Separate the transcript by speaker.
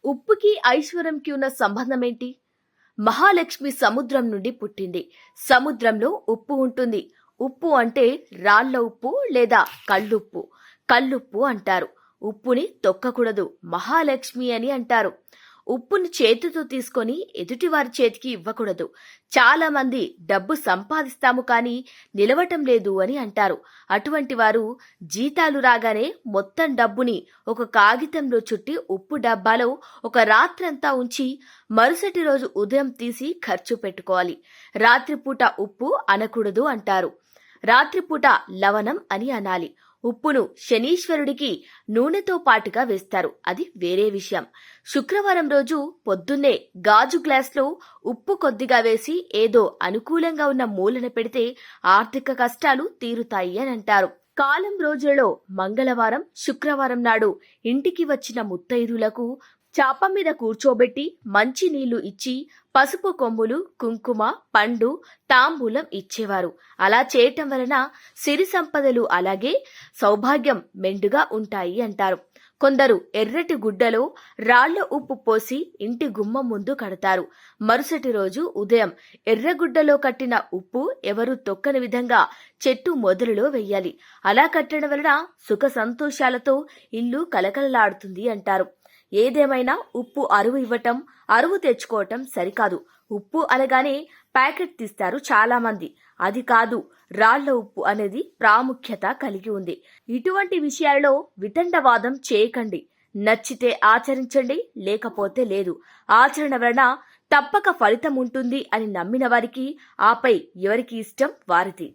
Speaker 1: ఉప్పుకి ఐశ్వర్యంకి ఉన్న సంబంధం ఏంటి? మహాలక్ష్మి సముద్రం నుండి పుట్టింది. సముద్రంలో ఉప్పు ఉంటుంది. ఉప్పు అంటే రాళ్ల ఉప్పు లేదా కల్లుప్పు. కల్లుప్పు అంటారు. ఉప్పుని తొక్కకూడదు, మహాలక్ష్మి అని అంటారు. ఉప్పుని చేతితో తీసుకొని ఎదుటివారి చేతికి ఇవ్వకూడదు. చాలా మంది డబ్బు సంపాదిస్తాము కానీ నిలవటం లేదు అని అంటారు. అటువంటి వారు జీతాలు రాగానే మొత్తం డబ్బుని ఒక కాగితంలో చుట్టి ఉప్పు డబ్బాలో ఒక రాత్రంతా ఉంచి మరుసటి రోజు ఉదయం తీసి ఖర్చు పెట్టుకోవాలి. రాత్రిపూట ఉప్పు అనకూడదు అంటారు. రాత్రిపూట లవణం అని అనాలి. ఉప్పును శనీశ్వరుడికి నూనెతో పాటుగా వేస్తారు. అది వేరే విషయం. శుక్రవారం రోజు పొద్దున్నే గాజు గ్లాస్లో ఉప్పు కొద్దిగా వేసి ఏదో అనుకూలంగా ఉన్న మూలన పెడితే ఆర్థిక కష్టాలు తీరుతాయి అని అంటారు. కాలం రోజులలో మంగళవారం, శుక్రవారం నాడు ఇంటికి వచ్చిన ముత్తైదులకు చాప మీద కూర్చోబెట్టి మంచి నీళ్లు ఇచ్చి పసుపు కొమ్ములు, కుంకుమ, పండు, తాంబూలం ఇచ్చేవారు. అలా చేయటం వలన సిరి సంపదలు అలాగే సౌభాగ్యం మెండుగా ఉంటాయి అంటారు. కొందరు ఎర్రటి గుడ్డలో రాళ్ల ఉప్పు పోసి ఇంటి గుమ్మం ముందు కడతారు. మరుసటి రోజు ఉదయం ఎర్రగుడ్డలో కట్టిన ఉప్పు ఎవరు తొక్కని విధంగా చెట్టు మొదలులో వెయ్యాలి. అలా కట్టడం వలన సుఖ సంతోషాలతో ఇల్లు కలకలలాడుతుంది అంటారు. ఏదేమైనా ఉప్పు అరువు ఇవ్వటం, అరువు తెచ్చుకోవటం సరికాదు. ఉప్పు అనగానే ప్యాకెట్ తీస్తారు చాలా మంది. అది కాదు, రాళ్ల ఉప్పు అనేది ప్రాముఖ్యత కలిగి ఉంది. ఇటువంటి విషయాల్లో వితండవాదం చేయకండి. నచ్చితే ఆచరించండి, లేకపోతే లేదు. ఆచరణ వలన తప్పక ఫలితం ఉంటుంది అని నమ్మిన వారికి ఆపై ఎవరికి ఇష్టం వారిది.